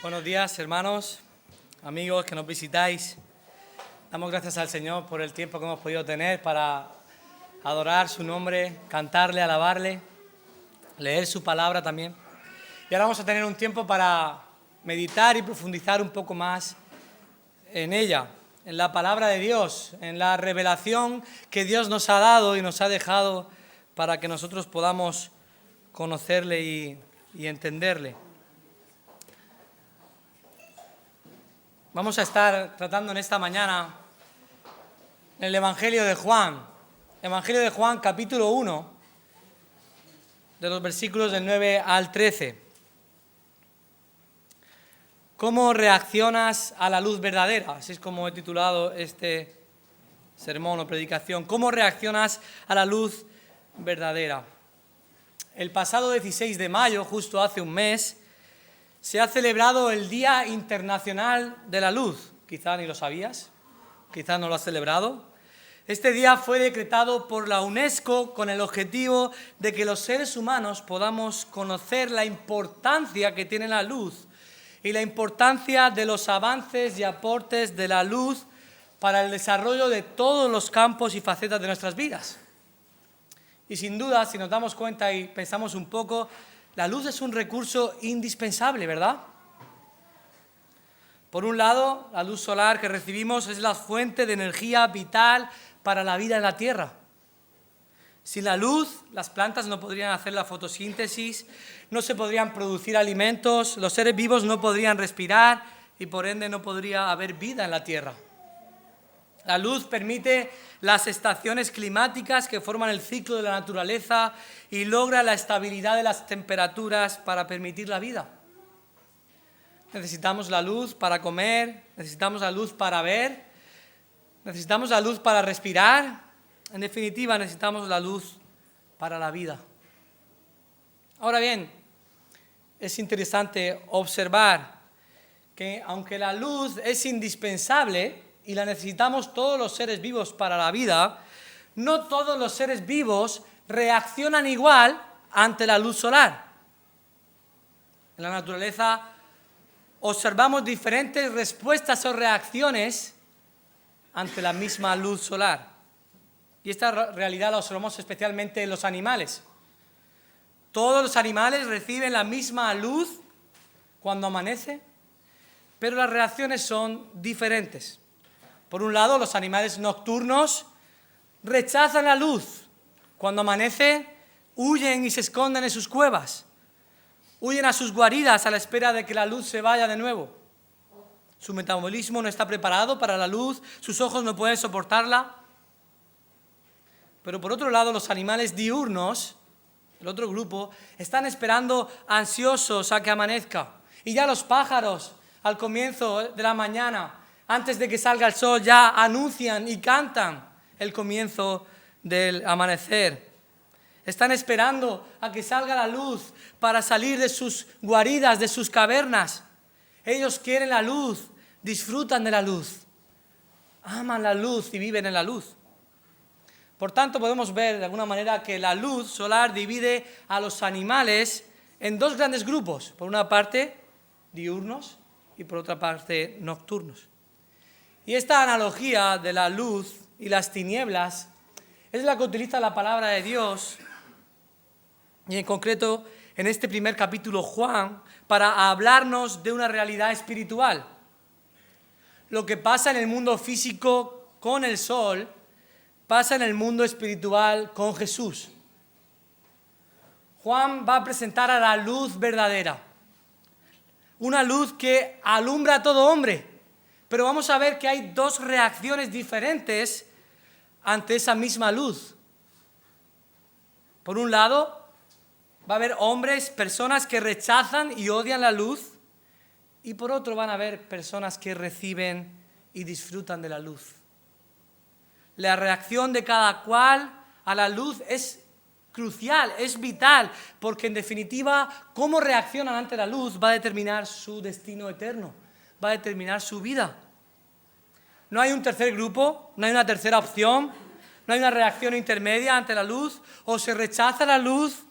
Buenos días, hermanos, amigos que nos visitáis. Damos gracias al Señor por el tiempo que hemos podido tener para adorar su nombre, cantarle, alabarle, leer su palabra también. Y ahora vamos a tener un tiempo para meditar y profundizar un poco más en ella, en la palabra de Dios, en la revelación que Dios nos ha dado y nos ha dejado para que nosotros podamos conocerle y entenderle. Vamos a estar tratando en esta mañana el Evangelio de Juan. Evangelio de Juan, capítulo 1, de los versículos del 9 al 13. ¿Cómo reaccionas a la luz verdadera? Así es como he titulado este sermón o predicación. ¿Cómo reaccionas a la luz verdadera? El pasado 16 de mayo, justo hace un mes, se ha celebrado el Día Internacional de la Luz. Quizá ni lo sabías, quizá no lo has celebrado. Este día fue decretado por la UNESCO con el objetivo de que los seres humanos podamos conocer la importancia que tiene la luz y la importancia de los avances y aportes de la luz para el desarrollo de todos los campos y facetas de nuestras vidas. Y sin duda, si nos damos cuenta y pensamos un poco, la luz es un recurso indispensable, ¿verdad? Por un lado, la luz solar que recibimos es la fuente de energía vital para la vida en la Tierra. Sin la luz, las plantas no podrían hacer la fotosíntesis, no se podrían producir alimentos, los seres vivos no podrían respirar y por ende no podría haber vida en la Tierra. La luz permite las estaciones climáticas que forman el ciclo de la naturaleza y logra la estabilidad de las temperaturas para permitir la vida. Necesitamos la luz para comer, necesitamos la luz para ver, necesitamos la luz para respirar, en definitiva necesitamos la luz para la vida. Ahora bien, es interesante observar que aunque la luz es indispensable y la necesitamos todos los seres vivos para la vida, no todos los seres vivos reaccionan igual ante la luz solar. En la naturaleza observamos diferentes respuestas o reacciones ante la misma luz solar. Y esta realidad la observamos especialmente en los animales. Todos los animales reciben la misma luz cuando amanece, pero las reacciones son diferentes. Por un lado, los animales nocturnos rechazan la luz. Cuando amanece, huyen y se esconden en sus cuevas. Huyen a sus guaridas a la espera de que la luz se vaya de nuevo. Su metabolismo no está preparado para la luz, sus ojos no pueden soportarla. Pero por otro lado, los animales diurnos, el otro grupo, están esperando ansiosos a que amanezca. Y ya los pájaros, al comienzo de la mañana, antes de que salga el sol, ya anuncian y cantan el comienzo del amanecer. Están esperando a que salga la luz para salir de sus guaridas, de sus cavernas. Ellos quieren la luz, disfrutan de la luz, aman la luz y viven en la luz. Por tanto, podemos ver de alguna manera que la luz solar divide a los animales en dos grandes grupos. Por una parte, diurnos y por otra parte, nocturnos. Y esta analogía de la luz y las tinieblas es la que utiliza la palabra de Dios, y en concreto en este primer capítulo Juan, para hablarnos de una realidad espiritual. Lo que pasa en el mundo físico con el sol, pasa en el mundo espiritual con Jesús. Juan va a presentar a la luz verdadera, una luz que alumbra a todo hombre. Pero vamos a ver que hay dos reacciones diferentes ante esa misma luz. Por un lado, va a haber hombres, personas que rechazan y odian la luz. Y por otro van a haber personas que reciben y disfrutan de la luz. La reacción de cada cual a la luz es crucial, es vital, porque en definitiva, cómo reaccionan ante la luz va a determinar su destino eterno. Va a determinar su vida. No hay un tercer grupo, no hay una tercera opción, no hay una reacción intermedia ante la luz. O se rechaza la luz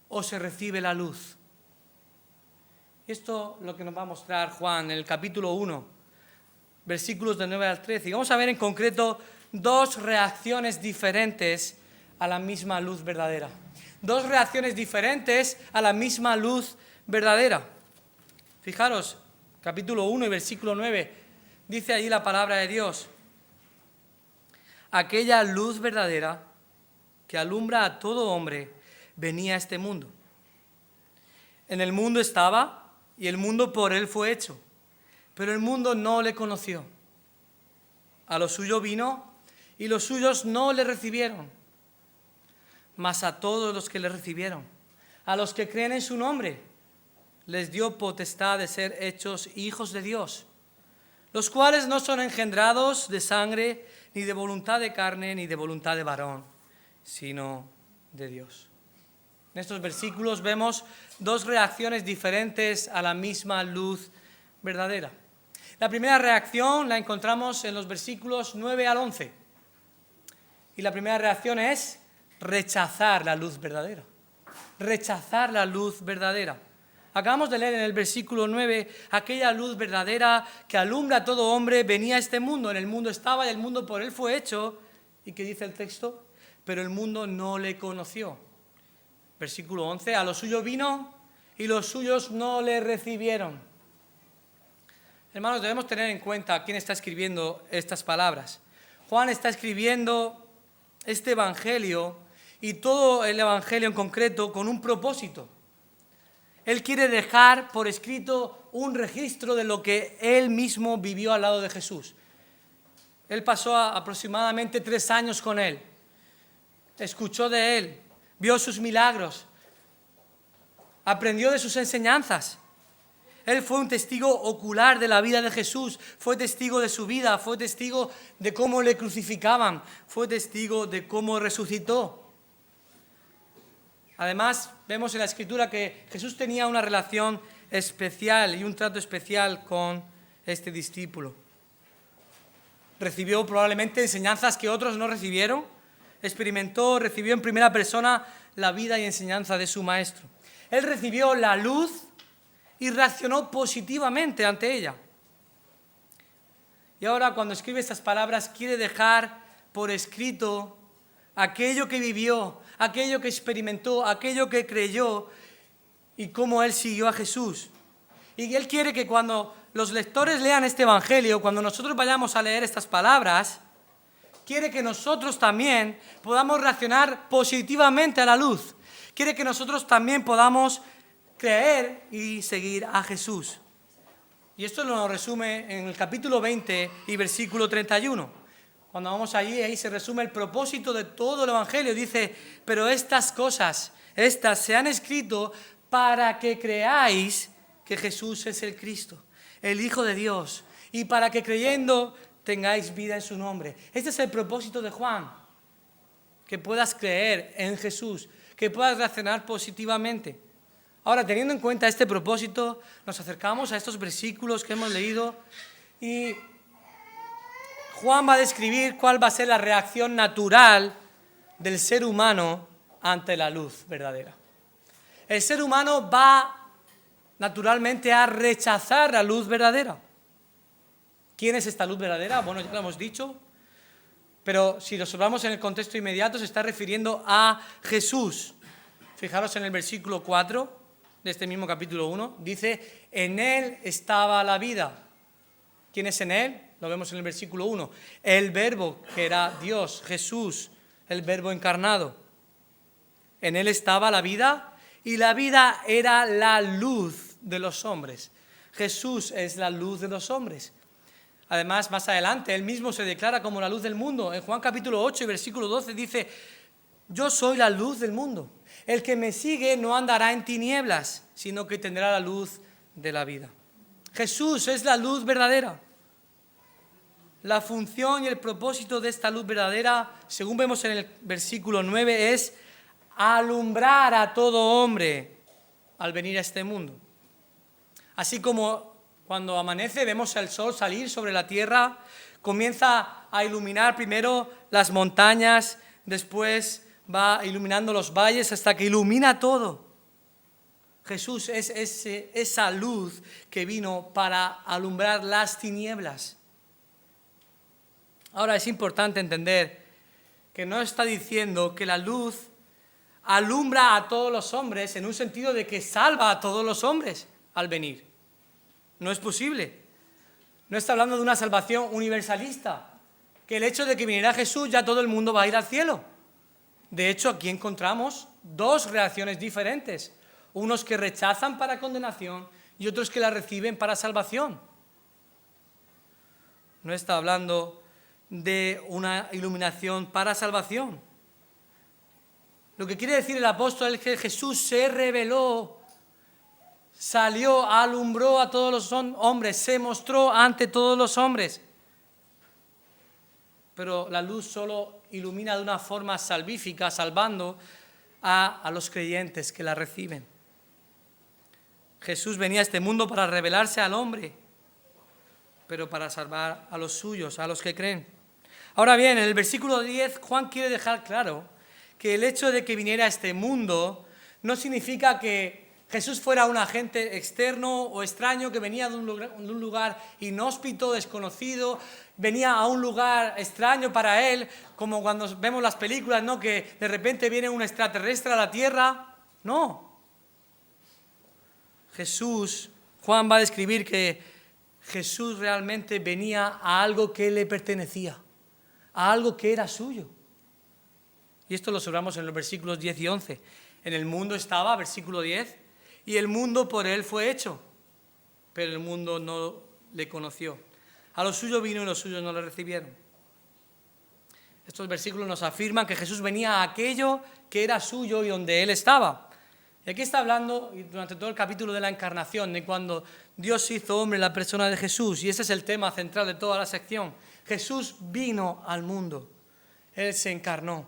o se recibe la luz. Y esto es lo que nos va a mostrar Juan en el capítulo 1, versículos del 9 al 13. Y vamos a ver en concreto dos reacciones diferentes a la misma luz verdadera. Dos reacciones diferentes a la misma luz verdadera. Fijaros, capítulo 1 y versículo 9, dice allí la palabra de Dios: aquella luz verdadera que alumbra a todo hombre venía a este mundo. En el mundo estaba y el mundo por él fue hecho, pero el mundo no le conoció. A lo suyo vino y los suyos no le recibieron. Mas a todos los que le recibieron, a los que creen en su nombre, les dio potestad de ser hechos hijos de Dios, los cuales no son engendrados de sangre, ni de voluntad de carne, ni de voluntad de varón, sino de Dios. En estos versículos vemos dos reacciones diferentes a la misma luz verdadera. La primera reacción la encontramos en los versículos 9 al 11. Y la primera reacción es rechazar la luz verdadera. Rechazar la luz verdadera. Acabamos de leer en el versículo 9, aquella luz verdadera que alumbra a todo hombre venía a este mundo. En el mundo estaba y el mundo por él fue hecho. ¿Y qué dice el texto? Pero el mundo no le conoció. Versículo 11, a lo suyo vino y los suyos no le recibieron. Hermanos, debemos tener en cuenta quién está escribiendo estas palabras. Juan está escribiendo este evangelio y todo el evangelio en concreto con un propósito. Él quiere dejar por escrito un registro de lo que él mismo vivió al lado de Jesús. Él pasó aproximadamente 3 años con él, escuchó de él, vio sus milagros, aprendió de sus enseñanzas. Él fue un testigo ocular de la vida de Jesús, fue testigo de su vida, fue testigo de cómo le crucificaban, fue testigo de cómo resucitó. Además, vemos en la Escritura que Jesús tenía una relación especial y un trato especial con este discípulo. Recibió probablemente enseñanzas que otros no recibieron, recibió en primera persona la vida y enseñanza de su maestro. Él recibió la luz y reaccionó positivamente ante ella. Y ahora, cuando escribe estas palabras, quiere dejar por escrito aquello que vivió, aquello que experimentó, aquello que creyó y cómo él siguió a Jesús. Y él quiere que cuando los lectores lean este evangelio, cuando nosotros vayamos a leer estas palabras, quiere que nosotros también podamos reaccionar positivamente a la luz. Quiere que nosotros también podamos creer y seguir a Jesús. Y esto lo resume en el capítulo 20 y versículo 31. Cuando vamos allí, ahí se resume el propósito de todo el evangelio. Dice, pero estas cosas, estas se han escrito para que creáis que Jesús es el Cristo, el Hijo de Dios, y para que creyendo tengáis vida en su nombre. Este es el propósito de Juan, que puedas creer en Jesús, que puedas reaccionar positivamente. Ahora, teniendo en cuenta este propósito, nos acercamos a estos versículos que hemos leído y Juan va a describir cuál va a ser la reacción natural del ser humano ante la luz verdadera. El ser humano va naturalmente a rechazar la luz verdadera. ¿Quién es esta luz verdadera? Bueno, ya lo hemos dicho, pero si lo observamos en el contexto inmediato, se está refiriendo a Jesús. Fijaros en el versículo 4 de este mismo capítulo 1, dice, en él estaba la vida. ¿Quién es en él? Lo vemos en el versículo 1. El verbo, que era Dios, Jesús, el verbo encarnado. En él estaba la vida y la vida era la luz de los hombres. Jesús es la luz de los hombres. Además, más adelante, él mismo se declara como la luz del mundo. En Juan capítulo 8 y versículo 12 dice, yo soy la luz del mundo. El que me sigue no andará en tinieblas, sino que tendrá la luz de la vida. Jesús es la luz verdadera. La función y el propósito de esta luz verdadera, según vemos en el versículo 9, es alumbrar a todo hombre al venir a este mundo. Así como cuando amanece vemos el sol salir sobre la tierra, comienza a iluminar primero las montañas, después va iluminando los valles hasta que ilumina todo. Jesús es esa luz que vino para alumbrar las tinieblas. Ahora es importante entender que no está diciendo que la luz alumbra a todos los hombres en un sentido de que salva a todos los hombres al venir. No es posible. No está hablando de una salvación universalista, que el hecho de que viniera Jesús ya todo el mundo va a ir al cielo. De hecho, aquí encontramos dos reacciones diferentes. Unos que rechazan para condenación y otros que la reciben para salvación. No está hablando de una iluminación para salvación. Lo que quiere decir el apóstol es que Jesús se reveló, salió, alumbró a todos los hombres, se mostró ante todos los hombres. Pero la luz solo ilumina de una forma salvífica, salvando a los creyentes que la reciben. Jesús venía a este mundo para revelarse al hombre, pero para salvar a los suyos, a los que creen. Ahora bien, en el versículo 10, Juan quiere dejar claro que el hecho de que viniera a este mundo no significa que Jesús fuera un agente externo o extraño que venía de un lugar inhóspito, desconocido, venía a un lugar extraño para él, como cuando vemos las películas, ¿no? Que de repente viene un extraterrestre a la tierra. No. Juan va a describir que Jesús realmente venía a algo que le pertenecía, a algo que era suyo. Y esto lo observamos en los versículos 10 y 11. En el mundo estaba, versículo 10, y el mundo por él fue hecho, pero el mundo no le conoció. A los suyos vino y los suyos no le recibieron. Estos versículos nos afirman que Jesús venía a aquello que era suyo y donde él estaba. Y aquí está hablando durante todo el capítulo de la encarnación, de cuando Dios se hizo hombre en la persona de Jesús, y ese es el tema central de toda la sección. Jesús vino al mundo, Él se encarnó.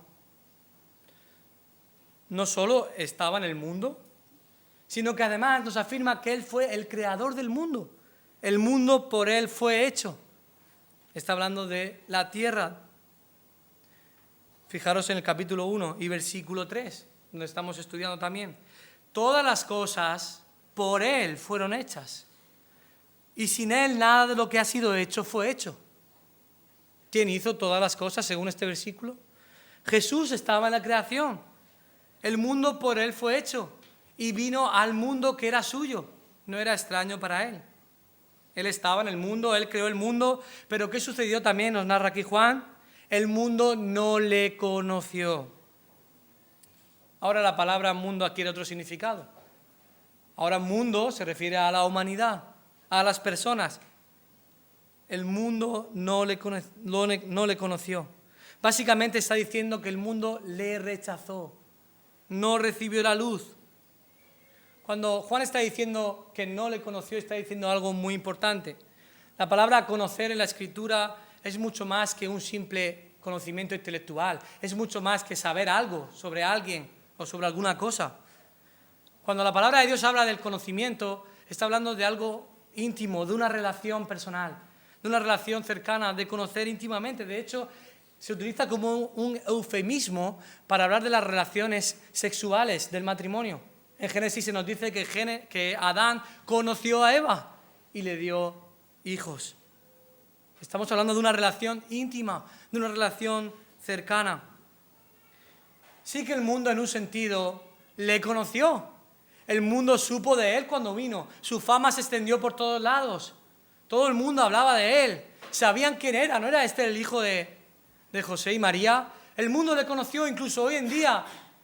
No solo estaba en el mundo, sino que además nos afirma que Él fue el creador del mundo. El mundo por Él fue hecho. Está hablando de la tierra. Fijaros en el capítulo 1 y versículo 3, donde estamos estudiando también. Todas las cosas por Él fueron hechas, y sin Él nada de lo que ha sido hecho fue hecho. ¿Quién hizo todas las cosas según este versículo? Jesús estaba en la creación. El mundo por Él fue hecho y vino al mundo que era suyo. No era extraño para Él. Él estaba en el mundo, Él creó el mundo, pero ¿qué sucedió también? Nos narra aquí Juan. El mundo no le conoció. Ahora la palabra mundo adquiere otro significado. Ahora mundo se refiere a la humanidad, a las personas. El mundo no le conoció. Básicamente está diciendo que el mundo le rechazó, no recibió la luz. Cuando Juan está diciendo que no le conoció, está diciendo algo muy importante. La palabra conocer en la Escritura es mucho más que un simple conocimiento intelectual. Es mucho más que saber algo sobre alguien o sobre alguna cosa. Cuando la palabra de Dios habla del conocimiento, está hablando de algo íntimo, de una relación personal, de una relación cercana, de conocer íntimamente. De hecho, se utiliza como un eufemismo para hablar de las relaciones sexuales del matrimonio. En Génesis se nos dice que Adán conoció a Eva y le dio hijos. Estamos hablando de una relación íntima, de una relación cercana. Sí que el mundo en un sentido le conoció. El mundo supo de Él cuando vino. Su fama se extendió por todos lados. Todo el mundo hablaba de Él. Sabían quién era. ¿No era este el hijo de José y María? El mundo le conoció. Incluso hoy en día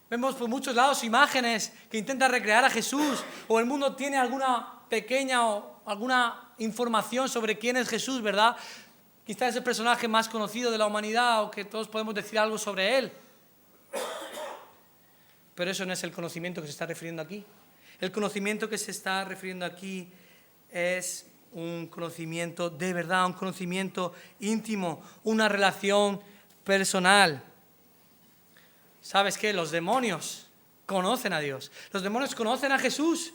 vemos por muchos lados imágenes que intentan recrear a Jesús. O el mundo tiene alguna pequeña o alguna información sobre quién es Jesús, ¿verdad? Quizás es el personaje más conocido de la humanidad o que todos podemos decir algo sobre Él. Pero eso no es el conocimiento que se está refiriendo aquí. El conocimiento que se está refiriendo aquí es un conocimiento de verdad, un conocimiento íntimo, una relación personal. ¿Sabes qué? Los demonios conocen a Dios. Los demonios conocen a Jesús,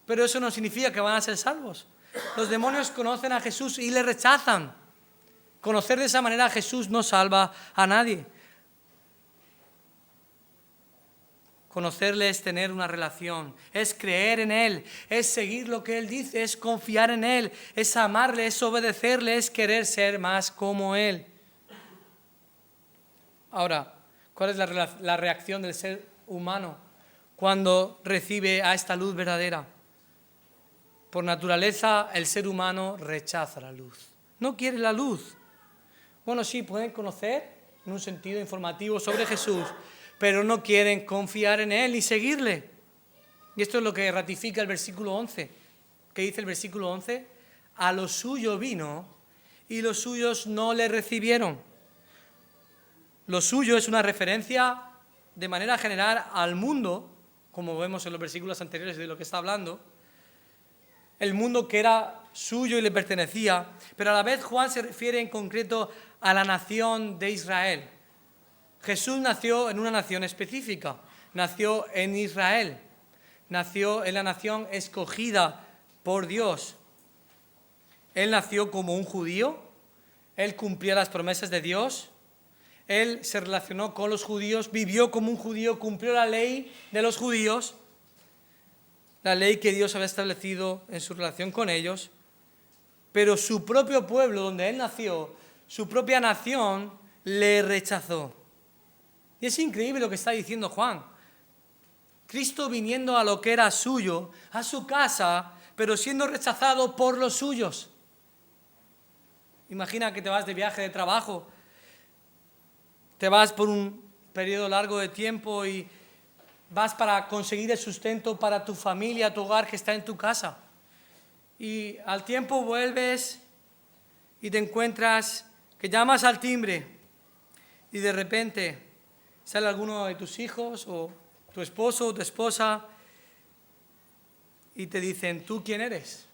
pero eso no significa que van a ser salvos. Los demonios conocen a Jesús y le rechazan. Conocer de esa manera a Jesús no salva a nadie. Conocerle es tener una relación, es creer en Él, es seguir lo que Él dice, es confiar en Él, es amarle, es obedecerle, es querer ser más como Él. Ahora, ¿cuál es la reacción del ser humano cuando recibe a esta luz verdadera? Por naturaleza, el ser humano rechaza la luz, no quiere la luz. Bueno, sí, pueden conocer en un sentido informativo sobre Jesús, pero no quieren confiar en Él y seguirle. Y esto es lo que ratifica el versículo 11. ¿Qué dice el versículo 11? A lo suyo vino y los suyos no le recibieron. Lo suyo es una referencia de manera general al mundo, como vemos en los versículos anteriores de lo que está hablando. El mundo que era suyo y le pertenecía, pero a la vez Juan se refiere en concreto a la nación de Israel. Jesús nació en una nación específica, nació en Israel, nació en la nación escogida por Dios. Él nació como un judío, él cumplía las promesas de Dios, él se relacionó con los judíos, vivió como un judío, cumplió la ley de los judíos, la ley que Dios había establecido en su relación con ellos, pero su propio pueblo donde él nació, su propia nación, le rechazó. Y es increíble lo que está diciendo Juan. Cristo viniendo a lo que era suyo, a su casa, pero siendo rechazado por los suyos. Imagina que te vas de viaje de trabajo, te vas por un periodo largo de tiempo y vas para conseguir el sustento para tu familia, tu hogar que está en tu casa. Y al tiempo vuelves y te encuentras que llamas al timbre y de repente sale alguno de tus hijos o tu esposo o tu esposa y te dicen, ¿tú quién eres?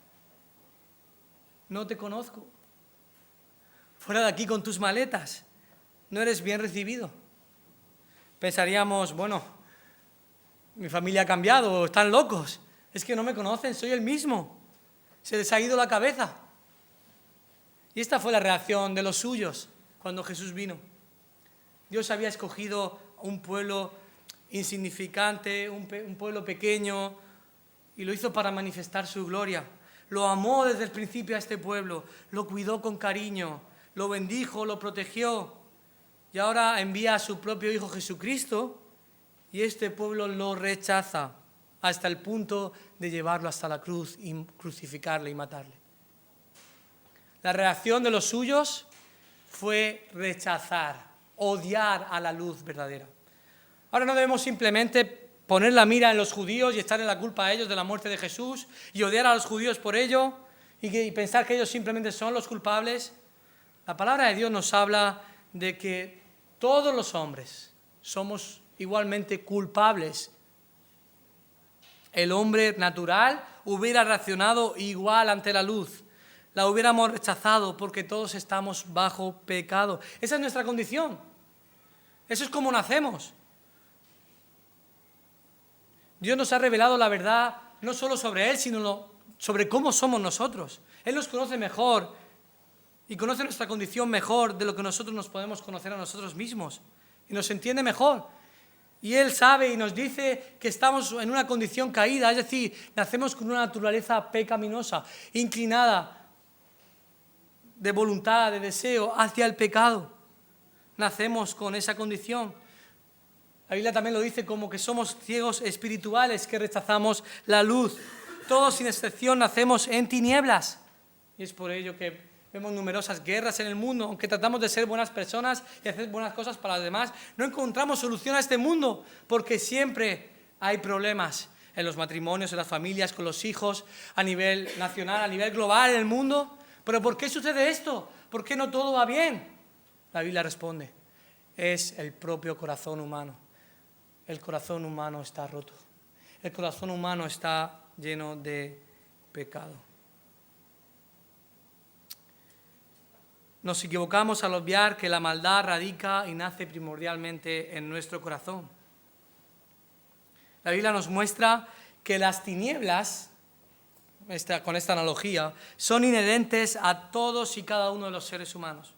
No te conozco. Fuera de aquí con tus maletas. No eres bien recibido. Pensaríamos, bueno, mi familia ha cambiado, están locos. Es que no me conocen, soy el mismo. Se les ha ido la cabeza. Y esta fue la reacción de los suyos cuando Jesús vino. Dios había escogido un pueblo insignificante, un pueblo pequeño, y lo hizo para manifestar su gloria. Lo amó desde el principio a este pueblo, lo cuidó con cariño, lo bendijo, lo protegió, y ahora envía a su propio Hijo Jesucristo, y este pueblo lo rechaza hasta el punto de llevarlo hasta la cruz y crucificarle y matarle. La reacción de los suyos fue rechazar, odiar a la luz verdadera. Ahora no debemos simplemente poner la mira en los judíos y echarle la culpa a ellos de la muerte de Jesús y odiar a los judíos por ello y pensar que ellos simplemente son los culpables. La palabra de Dios nos habla de que todos los hombres somos igualmente culpables. El hombre natural hubiera reaccionado igual ante la luz. La hubiéramos rechazado porque todos estamos bajo pecado. Esa es nuestra condición. Eso es como nacemos. Dios nos ha revelado la verdad no solo sobre Él, sino sobre cómo somos nosotros. Él nos conoce mejor y conoce nuestra condición mejor de lo que nosotros nos podemos conocer a nosotros mismos. Y nos entiende mejor. Y Él sabe y nos dice que estamos en una condición caída, es decir, nacemos con una naturaleza pecaminosa, inclinada de voluntad, de deseo hacia el pecado. Nacemos con esa condición. La Biblia también lo dice como que somos ciegos espirituales, que rechazamos la luz. Todos sin excepción nacemos en tinieblas. Y es por ello que vemos numerosas guerras en el mundo. Aunque tratamos de ser buenas personas y hacer buenas cosas para los demás, no encontramos solución a este mundo, porque siempre hay problemas en los matrimonios, en las familias, con los hijos, a nivel nacional, a nivel global en el mundo. ¿Pero por qué sucede esto? ¿Por qué no todo va bien? La Biblia responde, es el propio corazón humano. El corazón humano está roto. El corazón humano está lleno de pecado. Nos equivocamos al obviar que la maldad radica y nace primordialmente en nuestro corazón. La Biblia nos muestra que las tinieblas, con esta analogía, son inherentes a todos y cada uno de los seres humanos.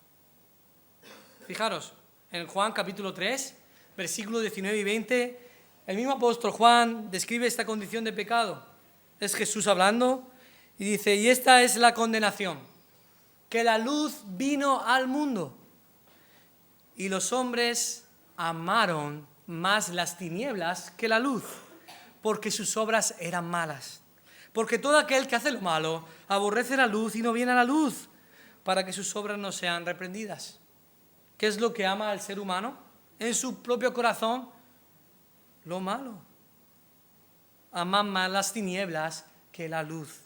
Fijaros, en Juan capítulo 3, versículos 19 y 20, El mismo apóstol Juan describe esta condición de pecado. Es Jesús hablando y dice, y esta es la condenación, que la luz vino al mundo y los hombres amaron más las tinieblas que la luz, porque sus obras eran malas. Porque todo aquel que hace lo malo aborrece la luz y no viene a la luz, para que sus obras no sean reprendidas. ¿Qué es lo que ama al ser humano? En su propio corazón, lo malo. Ama más las tinieblas que la luz.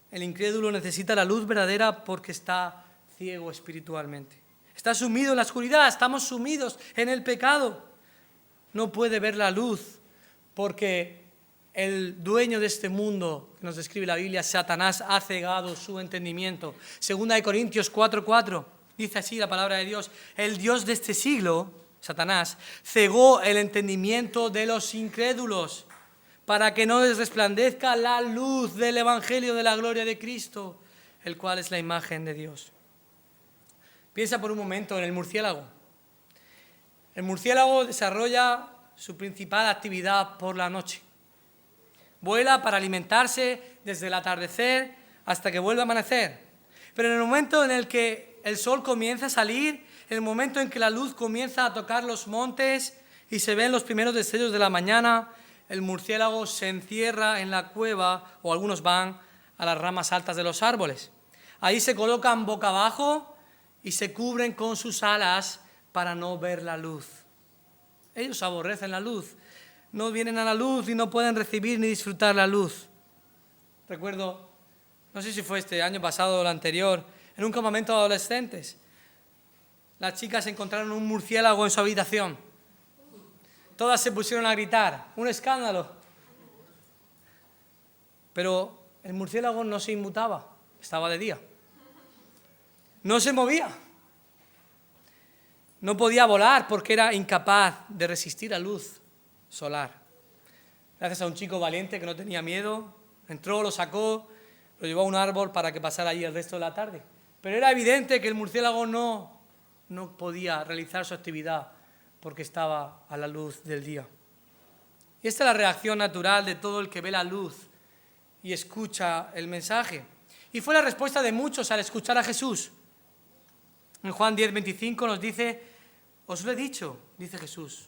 El incrédulo necesita la luz verdadera porque está ciego espiritualmente. Está sumido en la oscuridad, estamos sumidos en el pecado. No puede ver la luz porque el dueño de este mundo, que nos describe la Biblia, Satanás, ha cegado su entendimiento. 2 Corintios 4:4, dice así la palabra de Dios, el Dios de este siglo, Satanás, cegó el entendimiento de los incrédulos para que no les resplandezca la luz del Evangelio de la gloria de Cristo, el cual es la imagen de Dios. Piensa por un momento en el murciélago. El murciélago desarrolla su principal actividad por la noche. Vuela para alimentarse desde el atardecer hasta que vuelve a amanecer. Pero en el momento en el que el sol comienza a salir, en el momento en que la luz comienza a tocar los montes y se ven los primeros destellos de la mañana, el murciélago se encierra en la cueva o algunos van a las ramas altas de los árboles. Ahí se colocan boca abajo y se cubren con sus alas para no ver la luz. Ellos aborrecen la luz. No vienen a la luz y no pueden recibir ni disfrutar la luz. Recuerdo, no sé si fue este año pasado o el anterior, en un campamento de adolescentes, las chicas encontraron un murciélago en su habitación. Todas se pusieron a gritar, un escándalo. Pero el murciélago no se inmutaba, estaba de día. No se movía. No podía volar porque era incapaz de resistir la luz solar. Gracias a un chico valiente que no tenía miedo, entró, lo sacó, lo llevó a un árbol para que pasara allí el resto de la tarde. Pero era evidente que el murciélago no podía realizar su actividad porque estaba a la luz del día. Y esta es la reacción natural de todo el que ve la luz y escucha el mensaje. Y fue la respuesta de muchos al escuchar a Jesús. En Juan 10:25 nos dice, os lo he dicho, dice Jesús,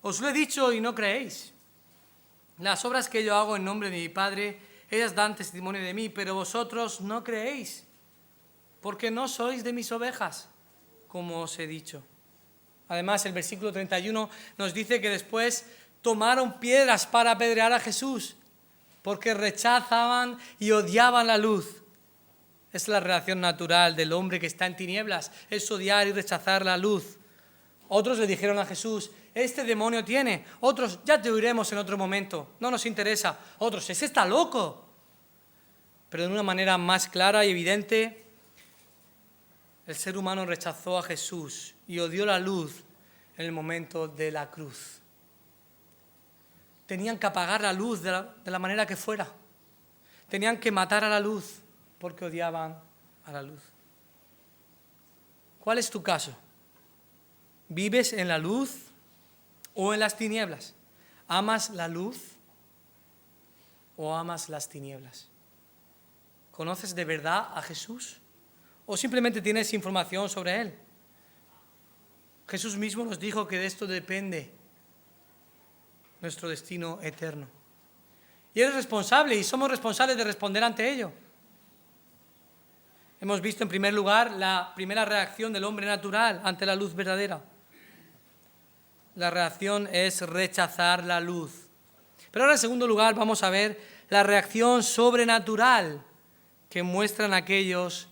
os lo he dicho y no creéis. Las obras que yo hago en nombre de mi Padre, ellas dan testimonio de mí, pero vosotros no creéis, porque no sois de mis ovejas, como os he dicho. Además, el versículo 31 nos dice que después tomaron piedras para apedrear a Jesús, porque rechazaban y odiaban la luz. Es la reacción natural del hombre que está en tinieblas, es odiar y rechazar la luz. Otros le dijeron a Jesús, este demonio tiene. Otros, ya te oiremos en otro momento, no nos interesa. Otros, ese está loco. Pero de una manera más clara y evidente, el ser humano rechazó a Jesús y odió la luz en el momento de la cruz. Tenían que apagar la luz de la manera que fuera. Tenían que matar a la luz porque odiaban a la luz. ¿Cuál es tu caso? ¿Vives en la luz o en las tinieblas? ¿Amas la luz o amas las tinieblas? ¿Conoces de verdad a Jesús o simplemente tienes información sobre Él? Jesús mismo nos dijo que de esto depende nuestro destino eterno. Y eres responsable y somos responsables de responder ante ello. Hemos visto en primer lugar la primera reacción del hombre natural ante la luz verdadera. La reacción es rechazar la luz. Pero ahora en segundo lugar vamos a ver la reacción sobrenatural que muestran aquellos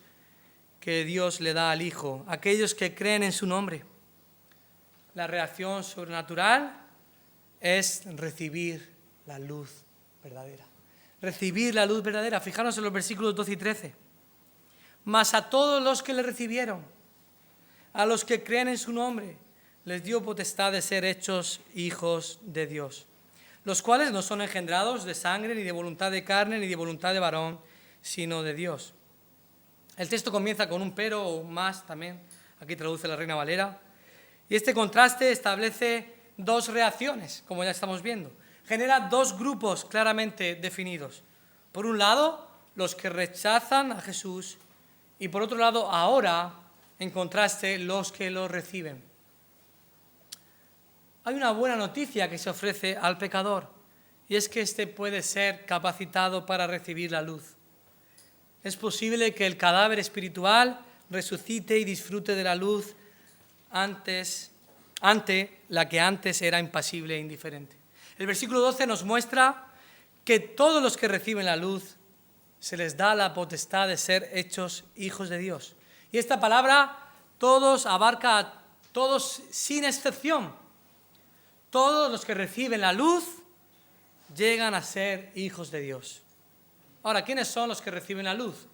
que Dios le da al Hijo, aquellos que creen en su nombre. La reacción sobrenatural es recibir la luz verdadera. Recibir la luz verdadera. Fijaros en los versículos 12 y 13. Mas a todos los que le recibieron, a los que creen en su nombre, les dio potestad de ser hechos hijos de Dios, los cuales no son engendrados de sangre, ni de voluntad de carne, ni de voluntad de varón, sino de Dios. El texto comienza con un pero o un más también, aquí traduce la Reina Valera, y este contraste establece dos reacciones, como ya estamos viendo. Genera dos grupos claramente definidos. Por un lado, los que rechazan a Jesús y por otro lado, ahora, en contraste, los que lo reciben. Hay una buena noticia que se ofrece al pecador y es que éste puede ser capacitado para recibir la luz. Es posible que el cadáver espiritual resucite y disfrute de la luz ante la que antes era impasible e indiferente. El versículo 12 nos muestra que todos los que reciben la luz se les da la potestad de ser hechos hijos de Dios. Y esta palabra, todos, abarca a todos sin excepción. Todos los que reciben la luz llegan a ser hijos de Dios. Ahora, ¿quiénes son los que reciben la luz?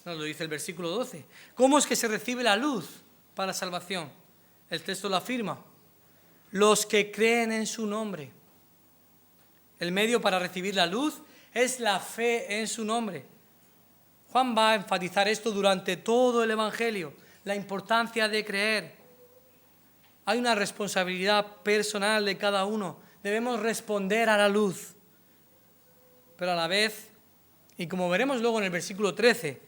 Nos lo dice el versículo 12. ¿Cómo es que se recibe la luz para salvación? El texto lo afirma. Los que creen en su nombre. El medio para recibir la luz es la fe en su nombre. Juan va a enfatizar esto durante todo el Evangelio, la importancia de creer. Hay una responsabilidad personal de cada uno. Debemos responder a la luz. Pero a la vez, y como veremos luego en el versículo 13,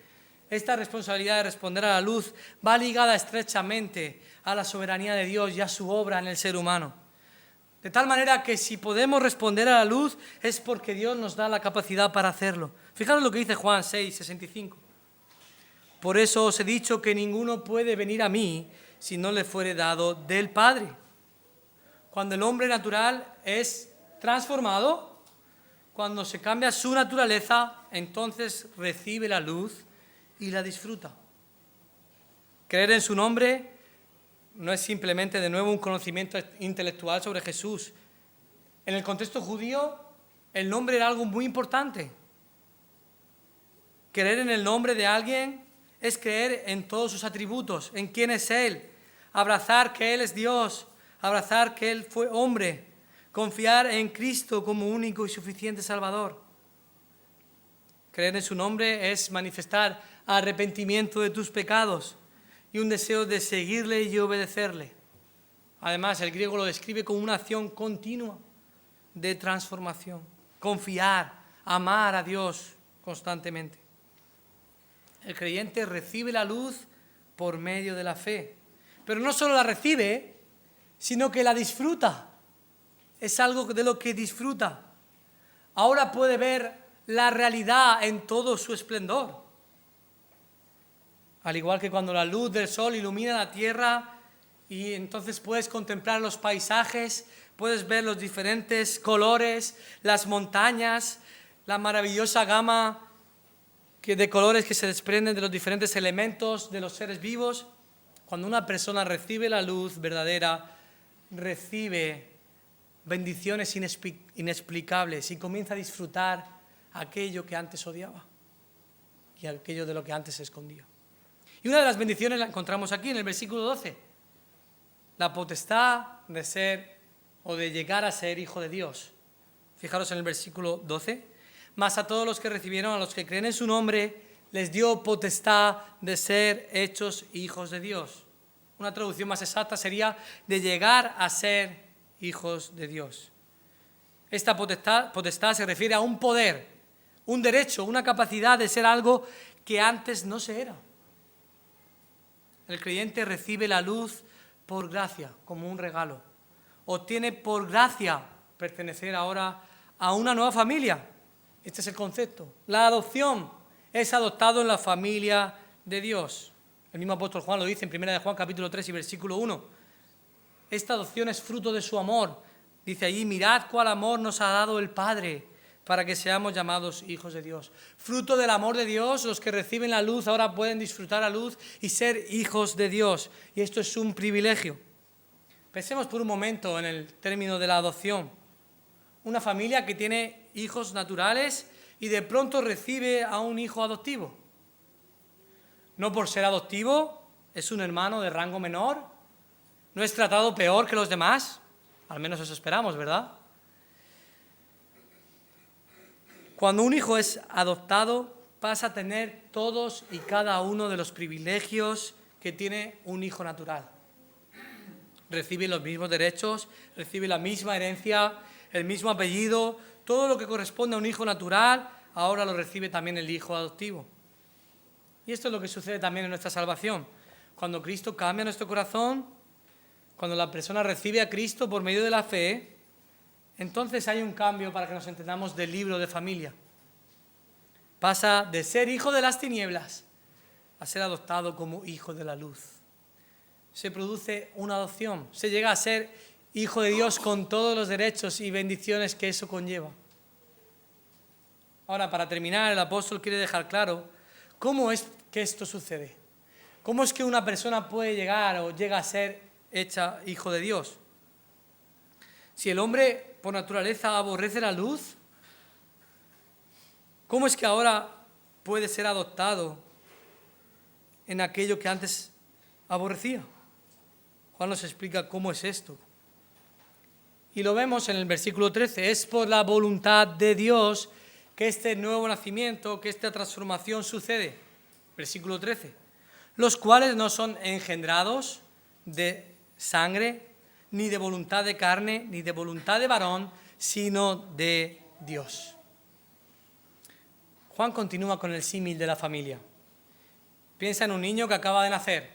esta responsabilidad de responder a la luz va ligada estrechamente a la soberanía de Dios y a su obra en el ser humano. De tal manera que si podemos responder a la luz es porque Dios nos da la capacidad para hacerlo. Fijaros lo que dice Juan 6:65. Por eso os he dicho que ninguno puede venir a mí si no le fuere dado del Padre. Cuando el hombre natural es transformado, cuando se cambia su naturaleza, entonces recibe la luz y la disfruta. Creer en su nombre no es simplemente de nuevo un conocimiento intelectual sobre Jesús. En el contexto judío, el nombre era algo muy importante. Creer en el nombre de alguien es creer en todos sus atributos, en quién es Él, abrazar que Él es Dios, abrazar que Él fue hombre, confiar en Cristo como único y suficiente Salvador. Creer en su nombre es manifestar arrepentimiento de tus pecados y un deseo de seguirle y obedecerle. Además, el griego lo describe como una acción continua de transformación. Confiar, amar a Dios constantemente. El creyente recibe la luz por medio de la fe. Pero no solo la recibe, sino que la disfruta. Es algo de lo que disfruta. Ahora puede ver la realidad en todo su esplendor. Al igual que cuando la luz del sol ilumina la tierra y entonces puedes contemplar los paisajes, puedes ver los diferentes colores, las montañas, la maravillosa gama de colores que se desprenden de los diferentes elementos de los seres vivos. Cuando una persona recibe la luz verdadera, recibe bendiciones inexplicables y comienza a disfrutar aquello que antes odiaba y aquello de lo que antes se escondía. Y una de las bendiciones la encontramos aquí en el versículo 12. La potestad de ser o de llegar a ser hijo de Dios. Fijaros en el versículo 12. Mas a todos los que recibieron, a los que creen en su nombre, les dio potestad de ser hechos hijos de Dios. Una traducción más exacta sería de llegar a ser hijos de Dios. Esta potestad se refiere a un poder, un derecho, una capacidad de ser algo que antes no se era. El creyente recibe la luz por gracia, como un regalo. Obtiene por gracia pertenecer ahora a una nueva familia. Este es el concepto. La adopción es adoptado en la familia de Dios. El mismo apóstol Juan lo dice en 1 Juan capítulo 3 y versículo 1. Esta adopción es fruto de su amor. Dice allí, mirad cuál amor nos ha dado el Padre para que seamos llamados hijos de Dios. Fruto del amor de Dios, los que reciben la luz ahora pueden disfrutar la luz y ser hijos de Dios. Y esto es un privilegio. Pensemos por un momento en el término de la adopción. Una familia que tiene hijos naturales y de pronto recibe a un hijo adoptivo. No por ser adoptivo, es un hermano de rango menor, no es tratado peor que los demás, al menos eso esperamos, ¿verdad? Cuando un hijo es adoptado, pasa a tener todos y cada uno de los privilegios que tiene un hijo natural. recibe los mismos derechos, recibe la misma herencia, el mismo apellido, todo lo que corresponde a un hijo natural, ahora lo recibe también el hijo adoptivo. Y esto es lo que sucede también en nuestra salvación. Cuando Cristo cambia nuestro corazón, cuando la persona recibe a Cristo por medio de la fe, entonces hay un cambio para que nos entendamos del libro de familia. Pasa de ser hijo de las tinieblas a ser adoptado como hijo de la luz. Se produce una adopción, se llega a ser hijo de Dios con todos los derechos y bendiciones que eso conlleva. Ahora, para terminar, el apóstol quiere dejar claro cómo es que esto sucede. ¿Cómo es que una persona puede llegar o llega a ser hecha hijo de Dios? Si el hombre por naturaleza aborrece la luz, ¿cómo es que ahora puede ser adoptado en aquello que antes aborrecía? Juan nos explica cómo es esto. Y lo vemos en el versículo 13. Es por la voluntad de Dios que este nuevo nacimiento, que esta transformación sucede. Versículo 13. Los cuales no son engendrados de sangre, ni de voluntad de carne, ni de voluntad de varón, sino de Dios. Juan continúa con el símil de la familia. Piensa en un niño que acaba de nacer.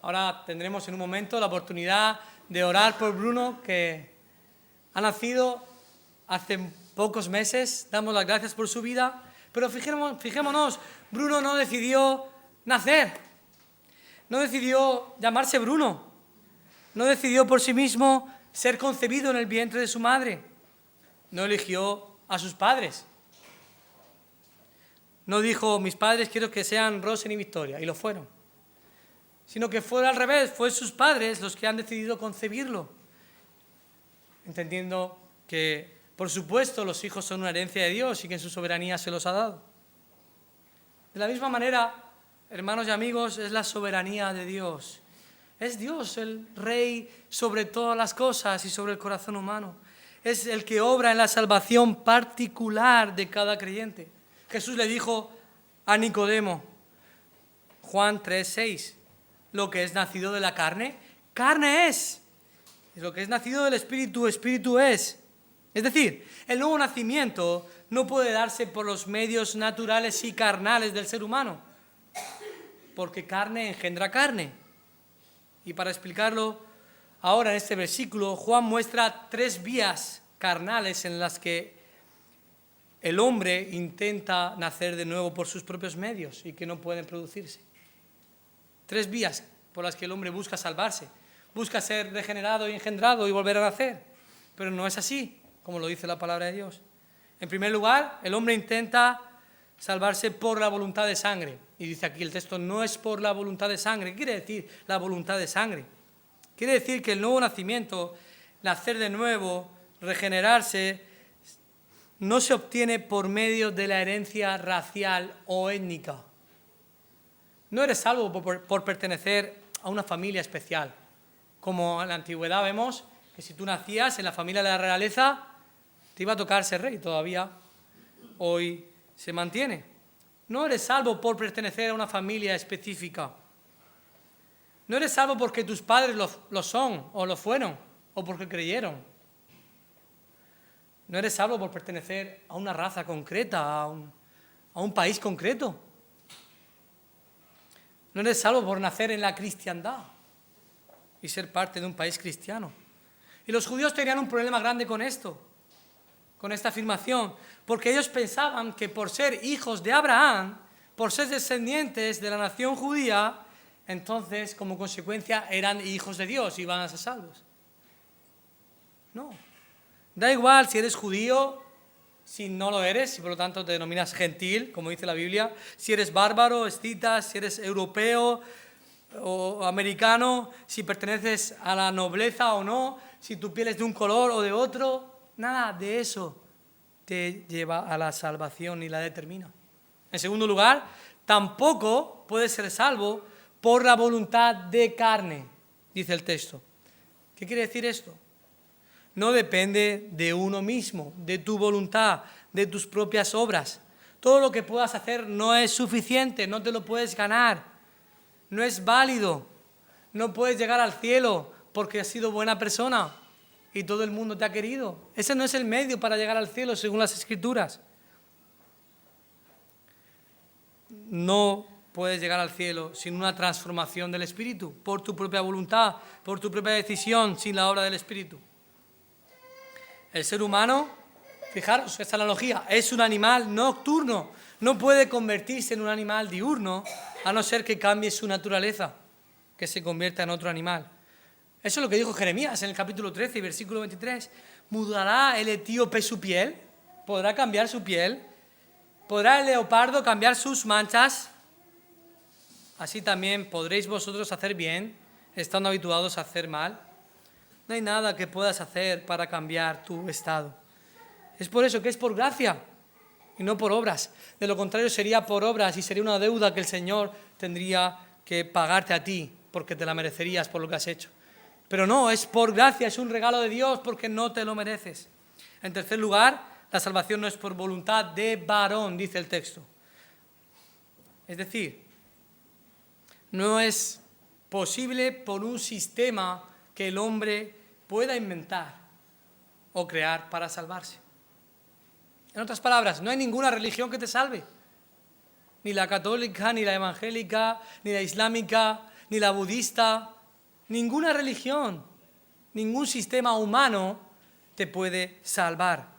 Ahora tendremos en un momento la oportunidad de orar por Bruno, que ha nacido hace pocos meses. Damos las gracias por su vida. Pero fijémonos, Bruno no decidió nacer. No decidió llamarse Bruno. No decidió por sí mismo ser concebido en el vientre de su madre. No eligió a sus padres. No dijo, mis padres quiero que sean Rosen y Victoria, y lo fueron. Sino que fue al revés, fue sus padres los que han decidido concebirlo. Entendiendo que, por supuesto, los hijos son una herencia de Dios y que en su soberanía se los ha dado. De la misma manera, hermanos y amigos, es la soberanía de Dios. Es Dios el Rey sobre todas las cosas y sobre el corazón humano. Es el que obra en la salvación particular de cada creyente. Jesús le dijo a Nicodemo, Juan 3:6, lo que es nacido de la carne, carne es. Y lo que es nacido del Espíritu, Espíritu es. Es decir, el nuevo nacimiento no puede darse por los medios naturales y carnales del ser humano, porque carne engendra carne. Y para explicarlo ahora en este versículo, Juan muestra 3 vías carnales en las que el hombre intenta nacer de nuevo por sus propios medios y que no pueden producirse. 3 vías por las que el hombre busca salvarse. Busca ser regenerado y engendrado y volver a nacer. Pero no es así, como lo dice la palabra de Dios. En primer lugar, el hombre intenta salvarse por la voluntad de sangre. Y dice aquí el texto, no es por la voluntad de sangre. ¿Qué quiere decir la voluntad de sangre? Quiere decir que el nuevo nacimiento, nacer de nuevo, regenerarse, no se obtiene por medio de la herencia racial o étnica. No eres salvo por pertenecer a una familia especial. Como en la antigüedad vemos que si tú nacías en la familia de la realeza, te iba a tocar ser rey. Todavía hoy se mantiene. No eres salvo por pertenecer a una familia específica. No eres salvo porque tus padres lo son o lo fueron o porque creyeron. No eres salvo por pertenecer a una raza concreta, a un país concreto. No eres salvo por nacer en la cristiandad y ser parte de un país cristiano. Y los judíos tenían un problema grande con esto, con esta afirmación, porque ellos pensaban que por ser hijos de Abraham, por ser descendientes de la nación judía, entonces como consecuencia eran hijos de Dios y iban a ser salvos. No. Da igual si eres judío, si no lo eres, y por lo tanto te denominas gentil, como dice la Biblia, si eres bárbaro, escita, si eres europeo o americano, si perteneces a la nobleza o no, si tu piel es de un color o de otro, nada de eso te lleva a la salvación ni la determina. En segundo lugar, tampoco puedes ser salvo por la voluntad de carne, dice el texto. ¿Qué quiere decir esto? No depende de uno mismo, de tu voluntad, de tus propias obras. Todo lo que puedas hacer no es suficiente, no te lo puedes ganar, no es válido, No puedes llegar al cielo porque has sido buena persona y todo el mundo te ha querido. Ese no es el medio para llegar al cielo según las Escrituras. No puedes llegar al cielo sin una transformación del Espíritu, por tu propia voluntad, por tu propia decisión, sin la obra del Espíritu. El ser humano, fijaros, esta analogía, es un animal nocturno. No puede convertirse en un animal diurno, a no ser que cambie su naturaleza, que se convierta en otro animal. Eso es lo que dijo Jeremías en el capítulo 13, versículo 23. ¿Mudará el etíope su piel? ¿Podrá cambiar su piel? ¿Podrá el leopardo cambiar sus manchas? Así también podréis vosotros hacer bien, estando habituados a hacer mal. No hay nada que puedas hacer para cambiar tu estado. Es por eso que es por gracia y no por obras. De lo contrario sería por obras y sería una deuda que el Señor tendría que pagarte a ti porque te la merecerías por lo que has hecho. Pero no, es por gracia, es un regalo de Dios porque no te lo mereces. En tercer lugar, la salvación no es por voluntad de varón, dice el texto. Es decir, no es posible por un sistema que el hombre pueda inventar o crear para salvarse. En otras palabras, no hay ninguna religión que te salve. Ni la católica, ni la evangélica, ni la islámica, ni la budista. Ninguna religión, ningún sistema humano te puede salvar.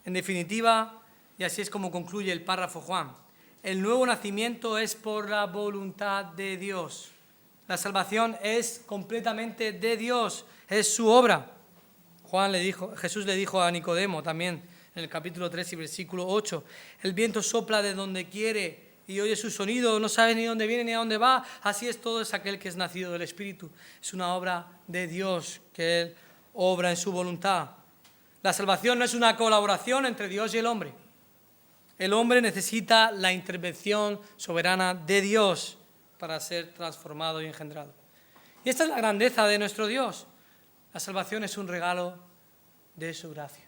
En definitiva, y así es como concluye el párrafo Juan, el nuevo nacimiento es por la voluntad de Dios. La salvación es completamente de Dios, es su obra. Jesús le dijo a Nicodemo también en el capítulo 3 y versículo 8, el viento sopla de donde quiere y oye su sonido, no sabe ni dónde viene ni a dónde va, así es todo es aquel que es nacido del Espíritu. Es una obra de Dios que Él obra en su voluntad. La salvación no es una colaboración entre Dios y el hombre. El hombre necesita la intervención soberana de Dios para ser transformado y engendrado. Y esta es la grandeza de nuestro Dios. La salvación es un regalo de su gracia.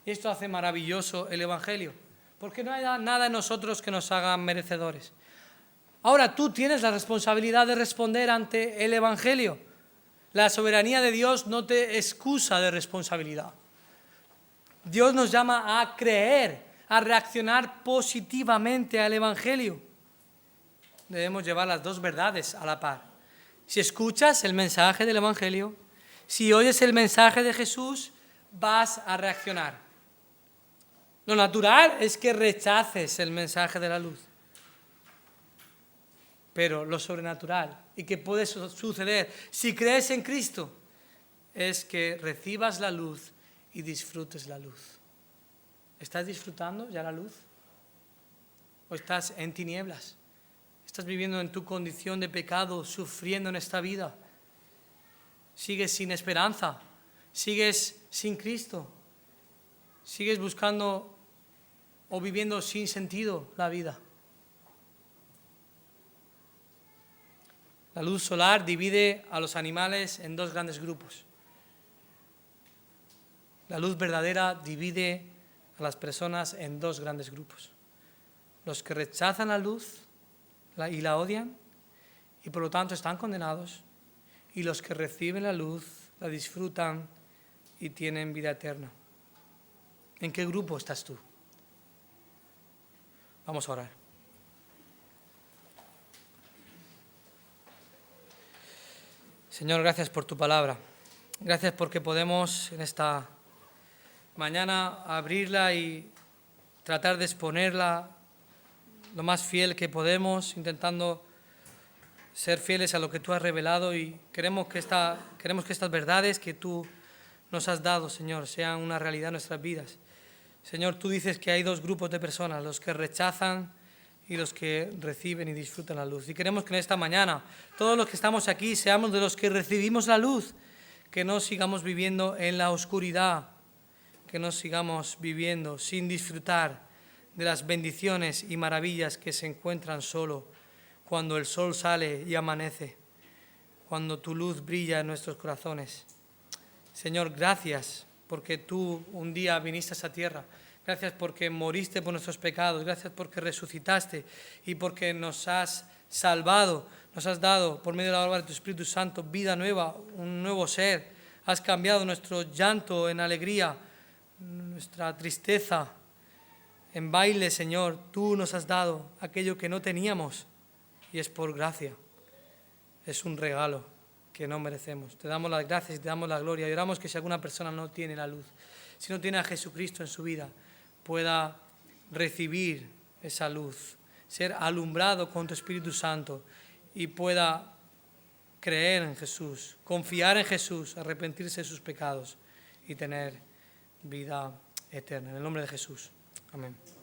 Y esto hace maravilloso el Evangelio, porque no hay nada en nosotros que nos haga merecedores. Ahora tú tienes la responsabilidad de responder ante el Evangelio. La soberanía de Dios no te excusa de responsabilidad. Dios nos llama a creer, a reaccionar positivamente al Evangelio. Debemos llevar las dos verdades a la par. Si escuchas el mensaje del Evangelio, si oyes el mensaje de Jesús, vas a reaccionar. Lo natural es que rechaces el mensaje de la luz. Pero lo sobrenatural y que puede suceder si crees en Cristo es que recibas la luz y disfrutes la luz. ¿Estás disfrutando ya la luz? ¿O estás en tinieblas? ¿Estás viviendo en tu condición de pecado, sufriendo en esta vida? ¿Sigues sin esperanza? ¿Sigues sin Cristo? ¿Sigues buscando o viviendo sin sentido la vida? La luz solar divide a los animales en dos grandes grupos. La luz verdadera divide a las personas en dos grandes grupos. Los que rechazan la luz y la odian y por lo tanto están condenados, y los que reciben la luz, la disfrutan y tienen vida eterna. ¿En qué grupo estás tú? Vamos a orar. Señor, gracias por tu palabra. Gracias porque podemos en esta mañana abrirla y tratar de exponerla lo más fiel que podemos, intentando ser fieles a lo que tú has revelado, y queremos que estas verdades que tú nos has dado, Señor, sean una realidad en nuestras vidas. Señor, tú dices que hay dos grupos de personas, los que rechazan y los que reciben y disfrutan la luz. Y queremos que en esta mañana, todos los que estamos aquí, seamos de los que recibimos la luz, que no sigamos viviendo en la oscuridad, que no sigamos viviendo sin disfrutar de las bendiciones y maravillas que se encuentran solo cuando el sol sale y amanece, cuando tu luz brilla en nuestros corazones. Señor, gracias porque tú un día viniste a esa tierra. Gracias porque moriste por nuestros pecados. Gracias porque resucitaste y porque nos has salvado. Nos has dado, por medio de la obra de tu Espíritu Santo, vida nueva, un nuevo ser. Has cambiado nuestro llanto en alegría, nuestra tristeza en baile, Señor. Tú nos has dado aquello que no teníamos y es por gracia. Es un regalo que no merecemos. Te damos las gracias y te damos la gloria. Y oramos que si alguna persona no tiene la luz, si no tiene a Jesucristo en su vida, pueda recibir esa luz, ser alumbrado con tu Espíritu Santo y pueda creer en Jesús, confiar en Jesús, arrepentirse de sus pecados y tener vida eterna. En el nombre de Jesús. Amén.